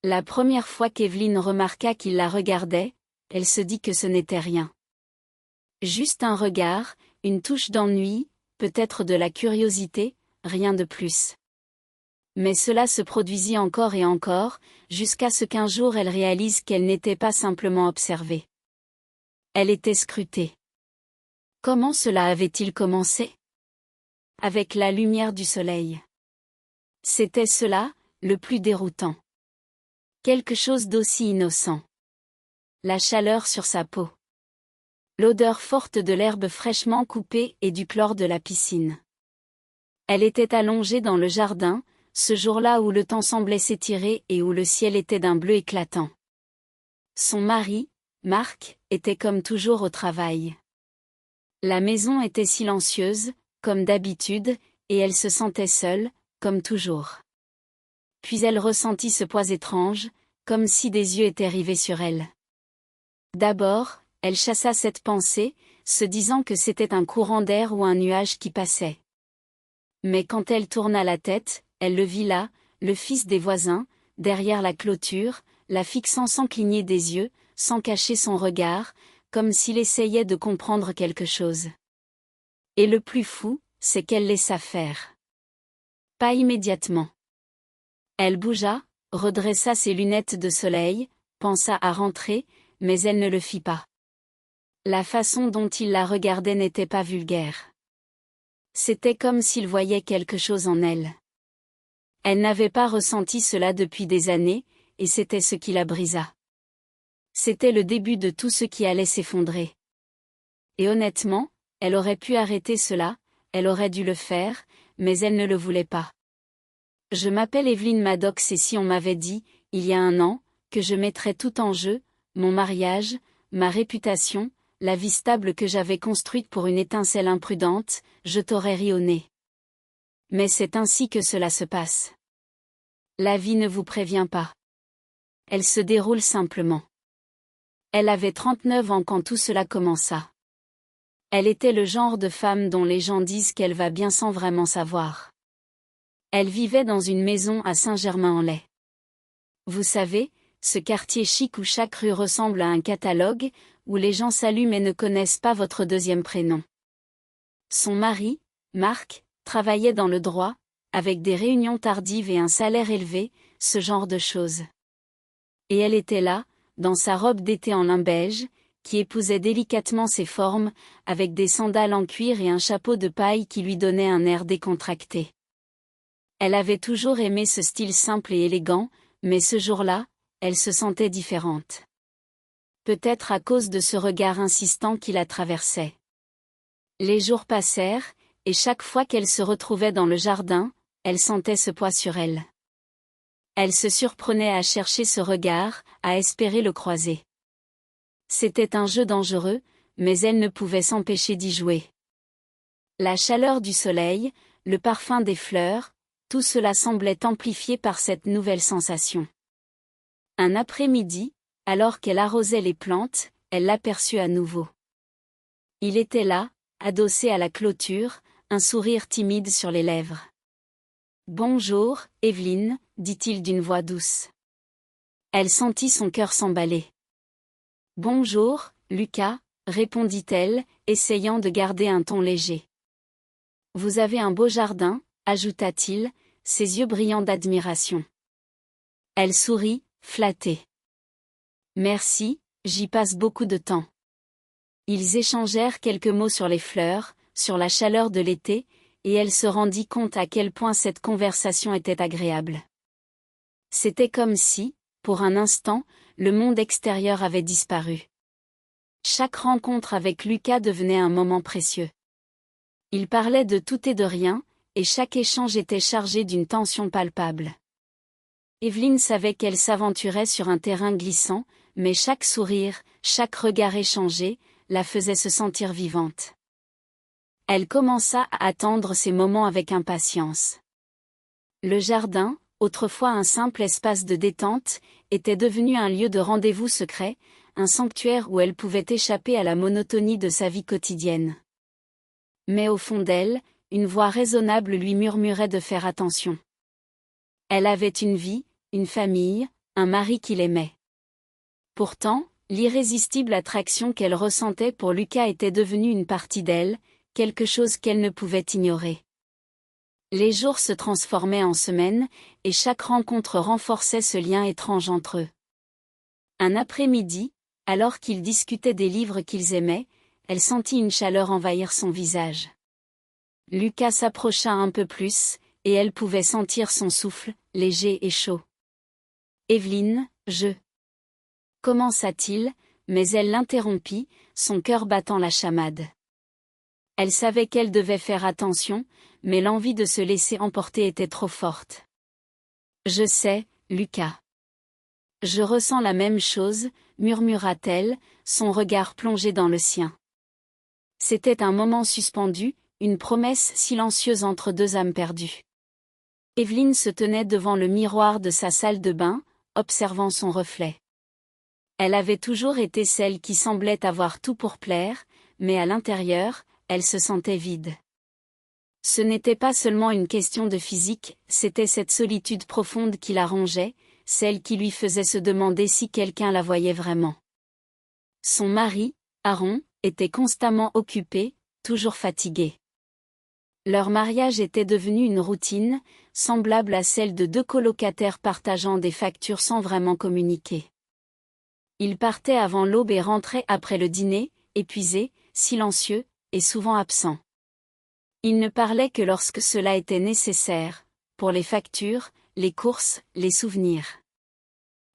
La première fois qu'Evelyne remarqua qu'il la regardait, elle se dit que ce n'était rien. Juste un regard, une touche d'ennui, peut-être de la curiosité, rien de plus. Mais cela se produisit encore et encore, jusqu'à ce qu'un jour elle réalise qu'elle n'était pas simplement observée. Elle était scrutée. Comment cela avait-il commencé? Avec la lumière du soleil. C'était cela, le plus déroutant. Quelque chose d'aussi innocent. La chaleur sur sa peau. L'odeur forte de l'herbe fraîchement coupée et du chlore de la piscine. Elle était allongée dans le jardin, ce jour-là où le temps semblait s'étirer et où le ciel était d'un bleu éclatant. Son mari, Marc, était comme toujours au travail. La maison était silencieuse, comme d'habitude, et elle se sentait seule, comme toujours. Puis elle ressentit ce poids étrange, comme si des yeux étaient rivés sur elle. D'abord, elle chassa cette pensée, se disant que c'était un courant d'air ou un nuage qui passait. Mais quand elle tourna la tête, elle le vit là, le fils des voisins, derrière la clôture, la fixant sans cligner des yeux, sans cacher son regard, comme s'il essayait de comprendre quelque chose. Et le plus fou, c'est qu'elle laissa faire. Pas immédiatement. Elle bougea, redressa ses lunettes de soleil, pensa à rentrer, mais elle ne le fit pas. La façon dont il la regardait n'était pas vulgaire. C'était comme s'il voyait quelque chose en elle. Elle n'avait pas ressenti cela depuis des années, et c'était ce qui la brisa. C'était le début de tout ce qui allait s'effondrer. Et honnêtement, elle aurait pu arrêter cela, elle aurait dû le faire, mais elle ne le voulait pas. Je m'appelle Evelyne Maddox et si on m'avait dit, il y a un an, que je mettrais tout en jeu, mon mariage, ma réputation, la vie stable que j'avais construite pour une étincelle imprudente, je t'aurais ri au nez. Mais c'est ainsi que cela se passe. La vie ne vous prévient pas. Elle se déroule simplement. Elle avait 39 ans quand tout cela commença. Elle était le genre de femme dont les gens disent qu'elle va bien sans vraiment savoir. Elle vivait dans une maison à Saint-Germain-en-Laye. Vous savez, ce quartier chic où chaque rue ressemble à un catalogue, où les gens saluent mais ne connaissent pas votre deuxième prénom. Son mari, Marc, travaillait dans le droit, avec des réunions tardives et un salaire élevé, ce genre de choses. Et elle était là, dans sa robe d'été en lin beige, qui épousait délicatement ses formes, avec des sandales en cuir et un chapeau de paille qui lui donnait un air décontracté. Elle avait toujours aimé ce style simple et élégant, mais ce jour-là, elle se sentait différente. Peut-être à cause de ce regard insistant qui la traversait. Les jours passèrent, et chaque fois qu'elle se retrouvait dans le jardin, elle sentait ce poids sur elle. Elle se surprenait à chercher ce regard, à espérer le croiser. C'était un jeu dangereux, mais elle ne pouvait s'empêcher d'y jouer. La chaleur du soleil, le parfum des fleurs, tout cela semblait amplifié par cette nouvelle sensation. Un après-midi, alors qu'elle arrosait les plantes, elle l'aperçut à nouveau. Il était là, adossé à la clôture, un sourire timide sur les lèvres. « Bonjour, Evelyne, dit-il d'une voix douce. Elle sentit son cœur s'emballer. « Bonjour, Lucas, répondit-elle, essayant de garder un ton léger. « Vous avez un beau jardin, ajouta-t-il, ses yeux brillants d'admiration. Elle sourit, flattée. « Merci, j'y passe beaucoup de temps. » Ils échangèrent quelques mots sur les fleurs, sur la chaleur de l'été, et elle se rendit compte à quel point cette conversation était agréable. C'était comme si, pour un instant, le monde extérieur avait disparu. Chaque rencontre avec Lucas devenait un moment précieux. Ils parlaient de tout et de rien, et chaque échange était chargé d'une tension palpable. Evelyne savait qu'elle s'aventurait sur un terrain glissant, mais chaque sourire, chaque regard échangé, la faisait se sentir vivante. Elle commença à attendre ces moments avec impatience. Le jardin, autrefois un simple espace de détente, était devenu un lieu de rendez-vous secret, un sanctuaire où elle pouvait échapper à la monotonie de sa vie quotidienne. Mais au fond d'elle, une voix raisonnable lui murmurait de faire attention. Elle avait une vie, une famille, un mari qu'il aimait. Pourtant, l'irrésistible attraction qu'elle ressentait pour Lucas était devenue une partie d'elle, quelque chose qu'elle ne pouvait ignorer. Les jours se transformaient en semaines, et chaque rencontre renforçait ce lien étrange entre eux. Un après-midi, alors qu'ils discutaient des livres qu'ils aimaient, elle sentit une chaleur envahir son visage. Lucas s'approcha un peu plus, et elle pouvait sentir son souffle, léger et chaud. « Evelyne, commença-t-il, mais elle l'interrompit, son cœur battant la chamade. Elle savait qu'elle devait faire attention, mais l'envie de se laisser emporter était trop forte. « Je sais, Lucas. Je ressens la même chose, murmura-t-elle, son regard plongé dans le sien. C'était un moment suspendu, une promesse silencieuse entre deux âmes perdues. Evelyne se tenait devant le miroir de sa salle de bain, observant son reflet. Elle avait toujours été celle qui semblait avoir tout pour plaire, mais à l'intérieur, elle se sentait vide. Ce n'était pas seulement une question de physique, c'était cette solitude profonde qui la rongeait, celle qui lui faisait se demander si quelqu'un la voyait vraiment. Son mari, Aaron, était constamment occupé, toujours fatigué. Leur mariage était devenu une routine, semblable à celle de deux colocataires partageant des factures sans vraiment communiquer. Il partait avant l'aube et rentrait après le dîner, épuisé, silencieux, et souvent absent. Il ne parlait que lorsque cela était nécessaire, pour les factures, les courses, les souvenirs.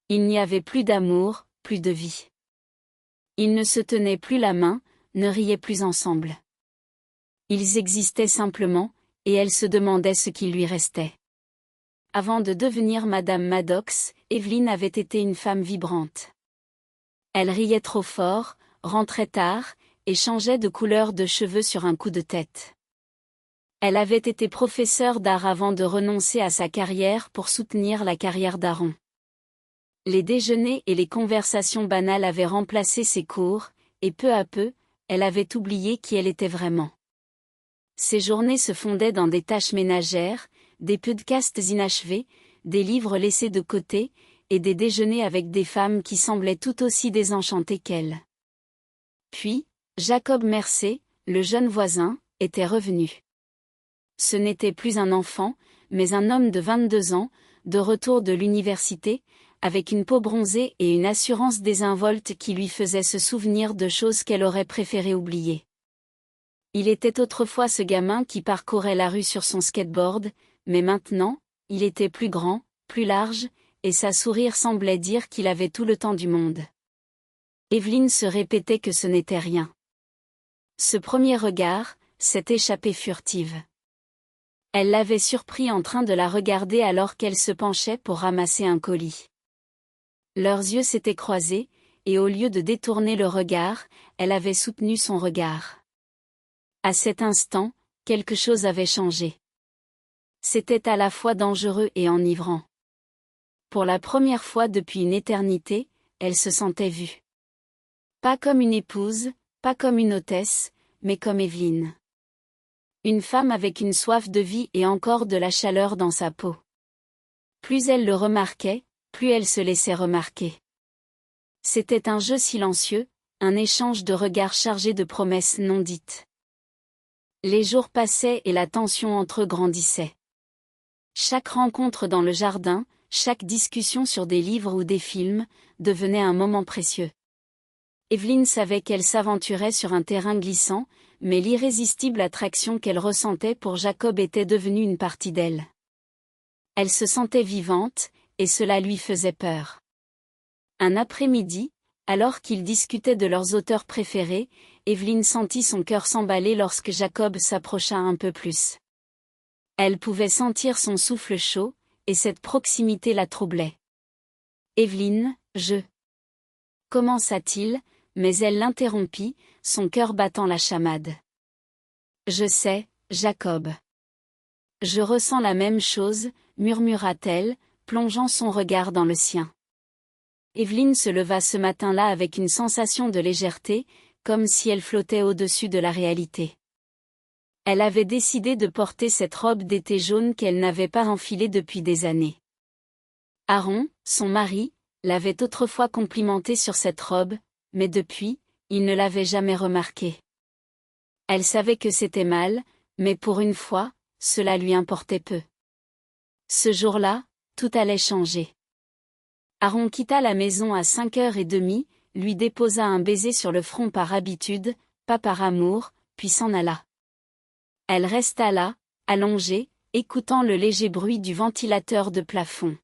Il n'y avait plus d'amour, plus de vie. Ils ne se tenaient plus la main, ne riaient plus ensemble. Ils existaient simplement, et elle se demandait ce qui lui restait. Avant de devenir Madame Maddox, Evelyne avait été une femme vibrante. Elle riait trop fort, rentrait tard, et changeait de couleur de cheveux sur un coup de tête. Elle avait été professeure d'art avant de renoncer à sa carrière pour soutenir la carrière d'Aaron. Les déjeuners et les conversations banales avaient remplacé ses cours, et peu à peu, elle avait oublié qui elle était vraiment. Ses journées se fondaient dans des tâches ménagères, des podcasts inachevés, des livres laissés de côté, et des déjeuners avec des femmes qui semblaient tout aussi désenchantées qu'elle. Puis, Jacob Mercé, le jeune voisin, était revenu. Ce n'était plus un enfant, mais un homme de 22 ans, de retour de l'université, avec une peau bronzée et une assurance désinvolte qui lui faisait se souvenir de choses qu'elle aurait préféré oublier. Il était autrefois ce gamin qui parcourait la rue sur son skateboard, mais maintenant, il était plus grand, plus large, et sa sourire semblait dire qu'il avait tout le temps du monde. Evelyne se répétait que ce n'était rien. Ce premier regard, cette échappée furtive. Elle l'avait surpris en train de la regarder alors qu'elle se penchait pour ramasser un colis. Leurs yeux s'étaient croisés, et au lieu de détourner le regard, elle avait soutenu son regard. À cet instant, quelque chose avait changé. C'était à la fois dangereux et enivrant. Pour la première fois depuis une éternité, elle se sentait vue. Pas comme une épouse, pas comme une hôtesse, mais comme Evelyne. Une femme avec une soif de vie et encore de la chaleur dans sa peau. Plus elle le remarquait, plus elle se laissait remarquer. C'était un jeu silencieux, un échange de regards chargés de promesses non dites. Les jours passaient et la tension entre eux grandissait. Chaque rencontre dans le jardin, chaque discussion sur des livres ou des films, devenait un moment précieux. Evelyne savait qu'elle s'aventurait sur un terrain glissant, mais l'irrésistible attraction qu'elle ressentait pour Jacob était devenue une partie d'elle. Elle se sentait vivante, et cela lui faisait peur. Un après-midi, alors qu'ils discutaient de leurs auteurs préférés, Evelyne sentit son cœur s'emballer lorsque Jacob s'approcha un peu plus. Elle pouvait sentir son souffle chaud, et cette proximité la troublait. « Evelyne, commença-t-il, mais elle l'interrompit, son cœur battant la chamade. « Je sais, Jacob. Je ressens la même chose, murmura-t-elle, plongeant son regard dans le sien. Evelyne se leva ce matin-là avec une sensation de légèreté, comme si elle flottait au-dessus de la réalité. Elle avait décidé de porter cette robe d'été jaune qu'elle n'avait pas enfilée depuis des années. Aaron, son mari, l'avait autrefois complimentée sur cette robe, mais depuis, il ne l'avait jamais remarquée. Elle savait que c'était mal, mais pour une fois, cela lui importait peu. Ce jour-là, tout allait changer. Aaron quitta la maison à 5h30, lui déposa un baiser sur le front par habitude, pas par amour, puis s'en alla. Elle resta là, allongée, écoutant le léger bruit du ventilateur de plafond.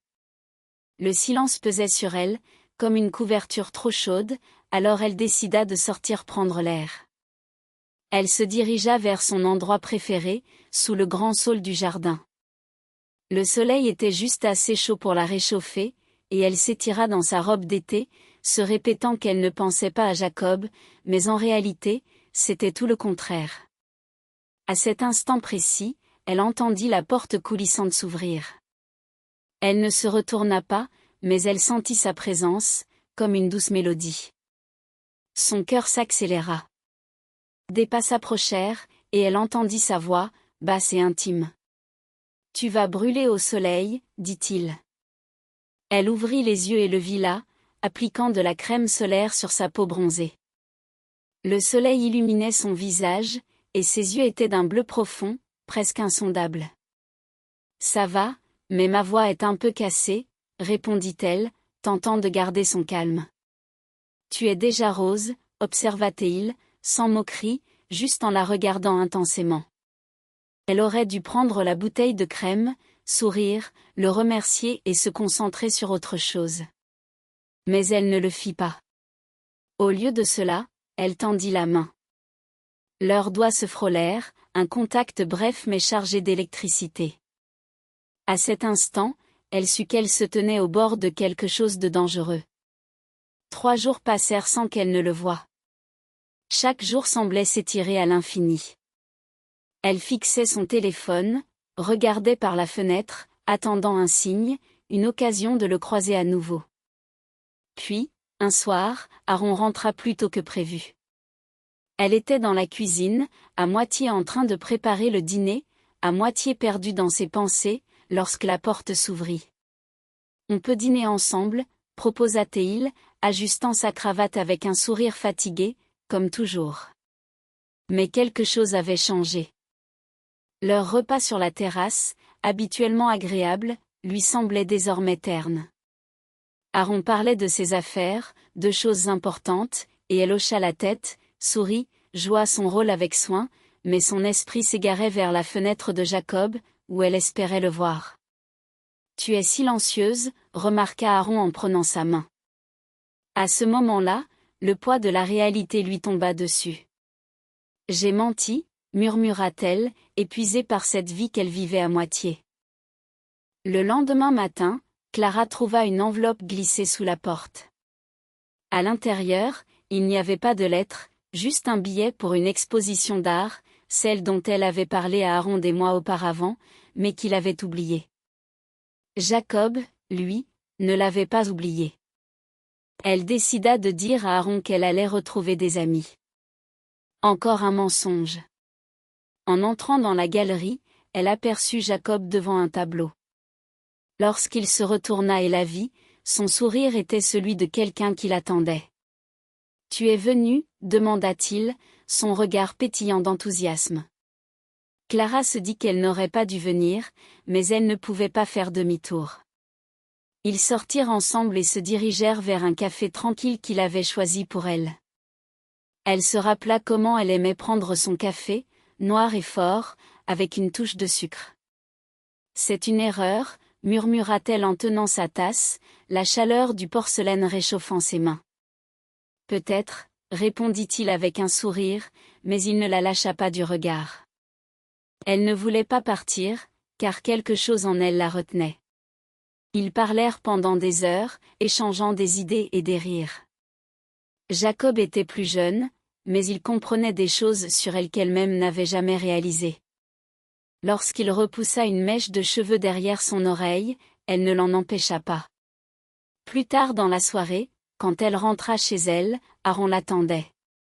Le silence pesait sur elle, comme une couverture trop chaude, alors elle décida de sortir prendre l'air. Elle se dirigea vers son endroit préféré, sous le grand saule du jardin. Le soleil était juste assez chaud pour la réchauffer, et elle s'étira dans sa robe d'été, se répétant qu'elle ne pensait pas à Jacob, mais en réalité, c'était tout le contraire. À cet instant précis, elle entendit la porte coulissante s'ouvrir. Elle ne se retourna pas, mais elle sentit sa présence, comme une douce mélodie. Son cœur s'accéléra. Des pas s'approchèrent, et elle entendit sa voix, basse et intime. « Tu vas brûler au soleil, dit-il. » Elle ouvrit les yeux et le vit là, appliquant de la crème solaire sur sa peau bronzée. Le soleil illuminait son visage, et ses yeux étaient d'un bleu profond, presque insondable. « Ça va, mais ma voix est un peu cassée, » répondit-elle, tentant de garder son calme. « Tu es déjà rose, » observa-t-il, sans moquerie, juste en la regardant intensément. Elle aurait dû prendre la bouteille de crème, sourire, le remercier et se concentrer sur autre chose. Mais elle ne le fit pas. Au lieu de cela, elle tendit la main. Leurs doigts se frôlèrent, un contact bref mais chargé d'électricité. À cet instant, elle sut qu'elle se tenait au bord de quelque chose de dangereux. 3 jours passèrent sans qu'elle ne le voie. Chaque jour semblait s'étirer à l'infini. Elle fixait son téléphone, regardait par la fenêtre, attendant un signe, une occasion de le croiser à nouveau. Puis, un soir, Aaron rentra plus tôt que prévu. Elle était dans la cuisine, à moitié en train de préparer le dîner, à moitié perdue dans ses pensées, lorsque la porte s'ouvrit. « On peut dîner ensemble » proposa-t-il, ajustant sa cravate avec un sourire fatigué, comme toujours. Mais quelque chose avait changé. Leur repas sur la terrasse, habituellement agréable, lui semblait désormais terne. Aaron parlait de ses affaires, de choses importantes, et elle hocha la tête, sourit, joua son rôle avec soin, mais son esprit s'égarait vers la fenêtre de Jacob, où elle espérait le voir. « Tu es silencieuse » remarqua Aaron en prenant sa main. À ce moment-là, le poids de la réalité lui tomba dessus. « J'ai menti » murmura-t-elle, épuisée par cette vie qu'elle vivait à moitié. Le lendemain matin, Clara trouva une enveloppe glissée sous la porte. À l'intérieur, il n'y avait pas de lettre, juste un billet pour une exposition d'art, celle dont elle avait parlé à Aaron des mois auparavant, mais qu'il avait oubliée. Jacob, lui, ne l'avait pas oubliée. Elle décida de dire à Aaron qu'elle allait retrouver des amis. Encore un mensonge. En entrant dans la galerie, elle aperçut Jacob devant un tableau. Lorsqu'il se retourna et la vit, son sourire était celui de quelqu'un qui l'attendait. « Tu es venu » demanda-t-il, son regard pétillant d'enthousiasme. Clara se dit qu'elle n'aurait pas dû venir, mais elle ne pouvait pas faire demi-tour. Ils sortirent ensemble et se dirigèrent vers un café tranquille qu'il avait choisi pour elle. Elle se rappela comment elle aimait prendre son café, noir et fort, avec une touche de sucre. « C'est une erreur » murmura-t-elle en tenant sa tasse, la chaleur du porcelaine réchauffant ses mains. « Peut-être » répondit-il avec un sourire, mais il ne la lâcha pas du regard. Elle ne voulait pas partir, car quelque chose en elle la retenait. Ils parlèrent pendant des heures, échangeant des idées et des rires. Jacob était plus jeune, mais il comprenait des choses sur elle qu'elle-même n'avait jamais réalisées. Lorsqu'il repoussa une mèche de cheveux derrière son oreille, elle ne l'en empêcha pas. Plus tard dans la soirée, quand elle rentra chez elle, Aaron l'attendait.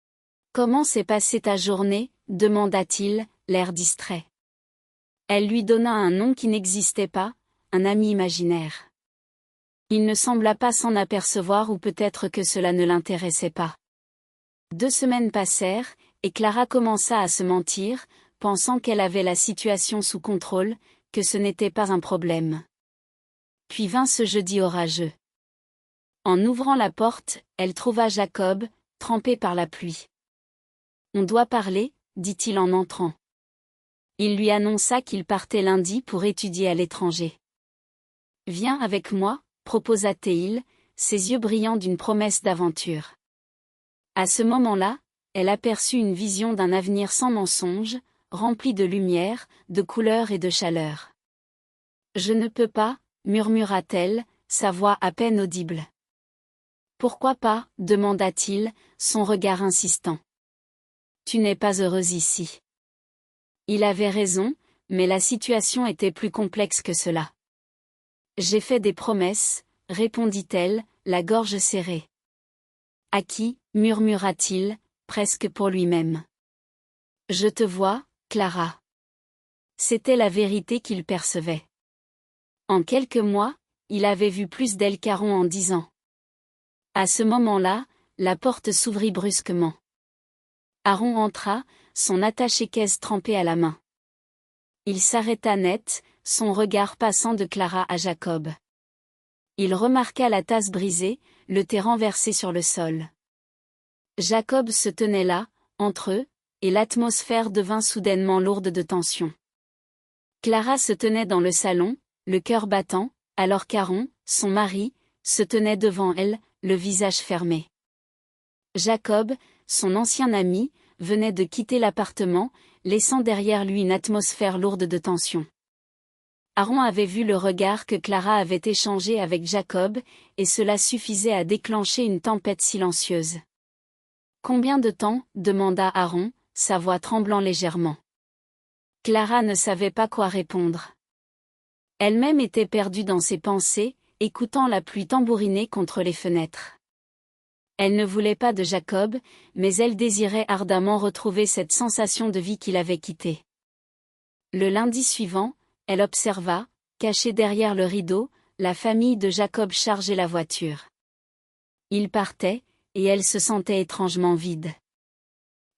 « Comment s'est passée ta journée » demanda-t-il, l'air distrait. Elle lui donna un nom qui n'existait pas, un ami imaginaire. Il ne sembla pas s'en apercevoir ou peut-être que cela ne l'intéressait pas. 2 semaines passèrent, et Clara commença à se mentir, pensant qu'elle avait la situation sous contrôle, que ce n'était pas un problème. Puis vint ce jeudi orageux. En ouvrant la porte, elle trouva Jacob, trempé par la pluie. « On doit parler », dit-il en entrant. Il lui annonça qu'il partait lundi pour étudier à l'étranger. « Viens avec moi », proposa Théil, ses yeux brillants d'une promesse d'aventure. À ce moment-là, elle aperçut une vision d'un avenir sans mensonge, rempli de lumière, de couleurs et de chaleur. « Je ne peux pas », murmura-t-elle, sa voix à peine audible. « Pourquoi pas ?» demanda-t-il, son regard insistant. « Tu n'es pas heureuse ici. » Il avait raison, mais la situation était plus complexe que cela. « J'ai fait des promesses », répondit-elle, la gorge serrée. « À qui ?» murmura-t-il, presque pour lui-même. « Je te vois, Clara. » C'était la vérité qu'il percevait. En quelques mois, il avait vu plus d'elle qu'Aaron en 10 ans. À ce moment-là, la porte s'ouvrit brusquement. Aaron entra, son attaché-caisse trempé à la main. Il s'arrêta net, son regard passant de Clara à Jacob. Il remarqua la tasse brisée, le thé renversé sur le sol. Jacob se tenait là, entre eux, et l'atmosphère devint soudainement lourde de tension. Clara se tenait dans le salon, le cœur battant, alors qu'Aaron, son mari, se tenait devant elle, le visage fermé. Jacob, son ancien ami, venait de quitter l'appartement, laissant derrière lui une atmosphère lourde de tension. Aaron avait vu le regard que Clara avait échangé avec Jacob, et cela suffisait à déclencher une tempête silencieuse. « Combien de temps ?» demanda Aaron, sa voix tremblant légèrement. Clara ne savait pas quoi répondre. Elle-même était perdue dans ses pensées, écoutant la pluie tambouriner contre les fenêtres. Elle ne voulait pas de Jacob, mais elle désirait ardemment retrouver cette sensation de vie qu'il avait quittée. Le lundi suivant, elle observa, cachée derrière le rideau, la famille de Jacob charger la voiture. Ils partaient, et elle se sentait étrangement vide.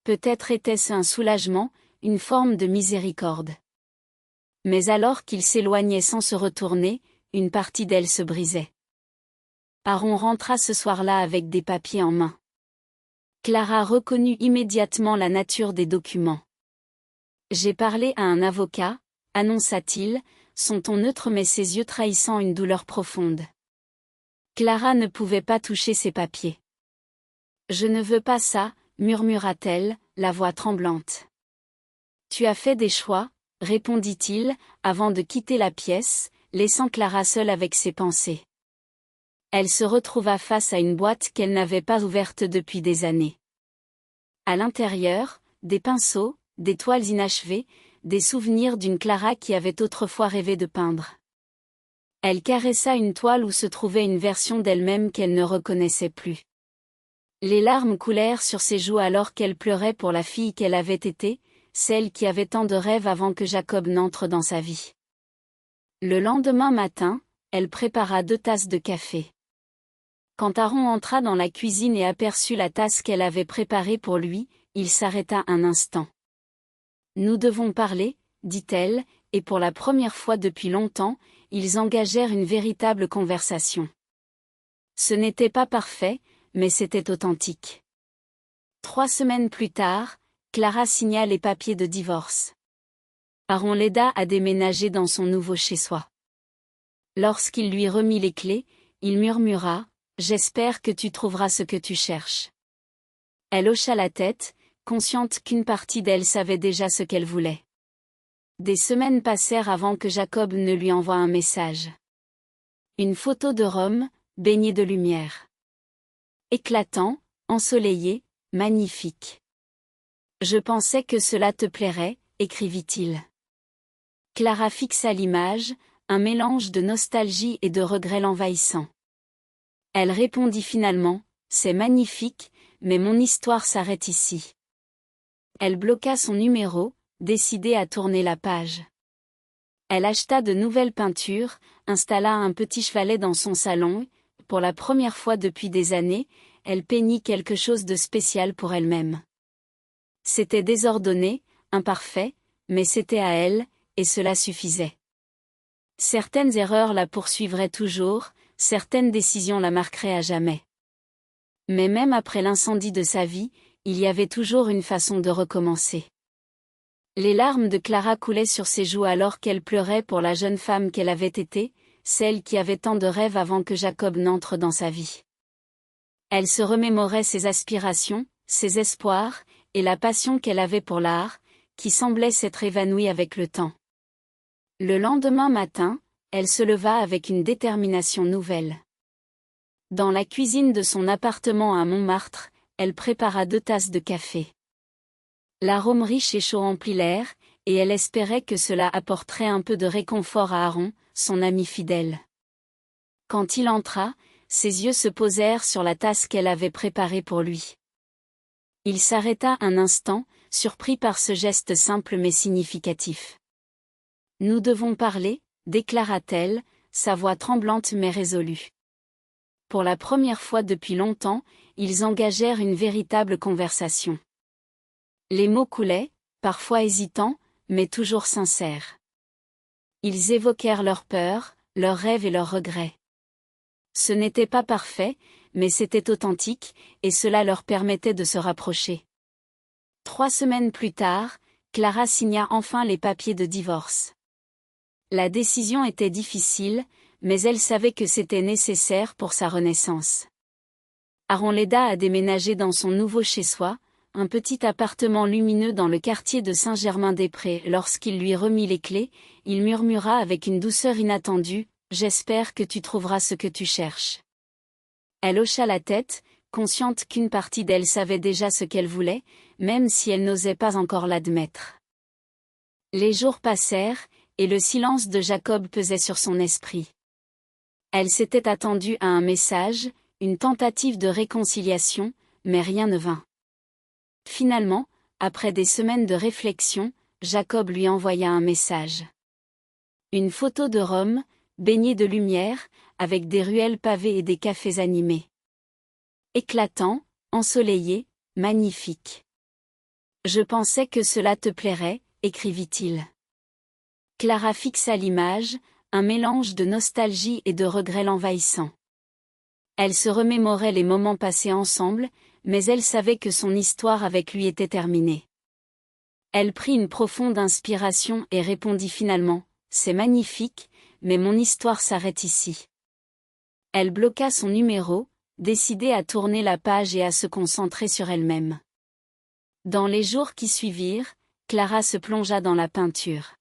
Peut-être était-ce un soulagement, une forme de miséricorde. Mais alors qu'ils s'éloignaient sans se retourner, une partie d'elle se brisait. Aaron rentra ce soir-là avec des papiers en main. Clara reconnut immédiatement la nature des documents. « J'ai parlé à un avocat », annonça-t-il, son ton neutre mais ses yeux trahissant une douleur profonde. Clara ne pouvait pas toucher ses papiers. « Je ne veux pas ça », murmura-t-elle, la voix tremblante. « Tu as fait des choix », répondit-il, avant de quitter la pièce, laissant Clara seule avec ses pensées. Elle se retrouva face à une boîte qu'elle n'avait pas ouverte depuis des années. À l'intérieur, des pinceaux, des toiles inachevées, des souvenirs d'une Clara qui avait autrefois rêvé de peindre. Elle caressa une toile où se trouvait une version d'elle-même qu'elle ne reconnaissait plus. Les larmes coulèrent sur ses joues alors qu'elle pleurait pour la fille qu'elle avait été, celle qui avait tant de rêves avant que Jacob n'entre dans sa vie. Le lendemain matin, elle prépara 2 tasses de café. Quand Aaron entra dans la cuisine et aperçut la tasse qu'elle avait préparée pour lui, il s'arrêta un instant. « Nous devons parler », dit-elle, et pour la première fois depuis longtemps, ils engagèrent une véritable conversation. Ce n'était pas parfait, mais c'était authentique. 3 semaines plus tard, Clara signa les papiers de divorce. Aaron l'aida à déménager dans son nouveau chez-soi. Lorsqu'il lui remit les clés, il murmura « J'espère que tu trouveras ce que tu cherches. » Elle hocha la tête, consciente qu'une partie d'elle savait déjà ce qu'elle voulait. Des semaines passèrent avant que Jacob ne lui envoie un message. Une photo de Rome, baignée de lumière. Éclatant, ensoleillé, magnifique. « Je pensais que cela te plairait », écrivit-il. Clara fixa l'image, un mélange de nostalgie et de regret l'envahissant. Elle répondit finalement, « C'est magnifique, mais mon histoire s'arrête ici. » Elle bloqua son numéro, décidée à tourner la page. Elle acheta de nouvelles peintures, installa un petit chevalet dans son salon, et, pour la première fois depuis des années, elle peignit quelque chose de spécial pour elle-même. C'était désordonné, imparfait, mais c'était à elle, et cela suffisait. Certaines erreurs la poursuivraient toujours, certaines décisions la marqueraient à jamais. Mais même après l'incendie de sa vie, il y avait toujours une façon de recommencer. Les larmes de Clara coulaient sur ses joues alors qu'elle pleurait pour la jeune femme qu'elle avait été, celle qui avait tant de rêves avant que Jacob n'entre dans sa vie. Elle se remémorait ses aspirations, ses espoirs, et la passion qu'elle avait pour l'art, qui semblait s'être évanouie avec le temps. Le lendemain matin, elle se leva avec une détermination nouvelle. Dans la cuisine de son appartement à Montmartre, elle prépara 2 tasses de café. L'arôme riche et chaud emplit l'air, et elle espérait que cela apporterait un peu de réconfort à Aaron, son ami fidèle. Quand il entra, ses yeux se posèrent sur la tasse qu'elle avait préparée pour lui. Il s'arrêta un instant, surpris par ce geste simple mais significatif. « Nous devons parler », déclara-t-elle, sa voix tremblante mais résolue. Pour la première fois depuis longtemps, ils engagèrent une véritable conversation. Les mots coulaient, parfois hésitants, mais toujours sincères. Ils évoquèrent leurs peurs, leurs rêves et leurs regrets. Ce n'était pas parfait, mais c'était authentique, et cela leur permettait de se rapprocher. 3 semaines plus tard, Clara signa enfin les papiers de divorce. La décision était difficile, mais elle savait que c'était nécessaire pour sa renaissance. Aaron l'aida à déménager dans son nouveau chez-soi, un petit appartement lumineux dans le quartier de Saint-Germain-des-Prés. Lorsqu'il lui remit les clés, il murmura avec une douceur inattendue, « J'espère que tu trouveras ce que tu cherches. » Elle hocha la tête, consciente qu'une partie d'elle savait déjà ce qu'elle voulait, même si elle n'osait pas encore l'admettre. Les jours passèrent, et le silence de Jacob pesait sur son esprit. Elle s'était attendue à un message, une tentative de réconciliation, mais rien ne vint. Finalement, après des semaines de réflexion, Jacob lui envoya un message. Une photo de Rome, baignée de lumière, avec des ruelles pavées et des cafés animés. Éclatant, ensoleillé, magnifique. « Je pensais que cela te plairait », écrivit-il. Clara fixa l'image, un mélange de nostalgie et de regret l'envahissant. Elle se remémorait les moments passés ensemble, mais elle savait que son histoire avec lui était terminée. Elle prit une profonde inspiration et répondit finalement, « C'est magnifique, mais mon histoire s'arrête ici. » Elle bloqua son numéro, décidée à tourner la page et à se concentrer sur elle-même. Dans les jours qui suivirent, Clara se plongea dans la peinture.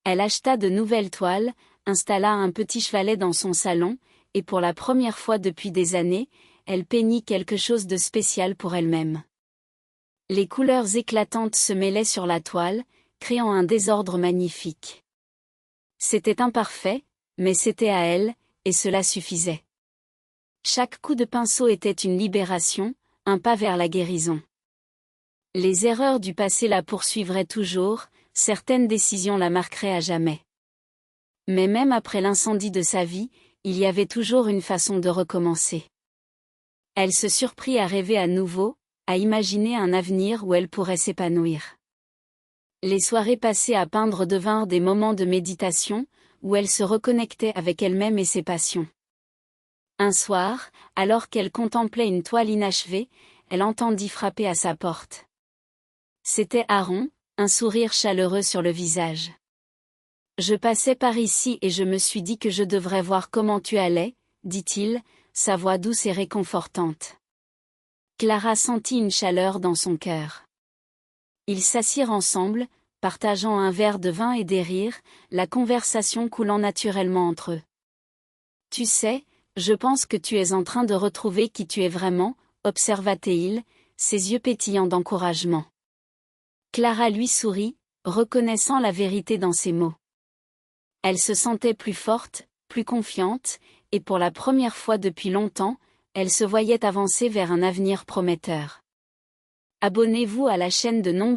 Elle acheta de nouvelles toiles, installa un petit chevalet dans son salon, et pour la première fois depuis des années, elle peignit quelque chose de spécial pour elle-même. Les couleurs éclatantes se mêlaient sur la toile, créant un désordre magnifique. C'était imparfait, mais c'était à elle, et cela suffisait. Chaque coup de pinceau était une libération, un pas vers la guérison. Les erreurs du passé la poursuivraient toujours, certaines décisions la marqueraient à jamais. Mais même après l'incendie de sa vie, il y avait toujours une façon de recommencer. Elle se surprit à rêver à nouveau, à imaginer un avenir où elle pourrait s'épanouir. Les soirées passées à peindre devinrent des moments de méditation, où elle se reconnectait avec elle-même et ses passions. Un soir, alors qu'elle contemplait une toile inachevée, elle entendit frapper à sa porte. C'était Aaron, un sourire chaleureux sur le visage. « Je passais par ici et je me suis dit que je devrais voir comment tu allais, » dit-il, sa voix douce et réconfortante. Clara sentit une chaleur dans son cœur. Ils s'assirent ensemble, partageant un verre de vin et des rires, la conversation coulant naturellement entre eux. « Tu sais, je pense que tu es en train de retrouver qui tu es vraiment, » observa-t-il, ses yeux pétillants d'encouragement. Clara lui sourit, reconnaissant la vérité dans ses mots. Elle se sentait plus forte, plus confiante, et pour la première fois depuis longtemps, elle se voyait avancer vers un avenir prometteur. Abonnez-vous à la chaîne de nombreux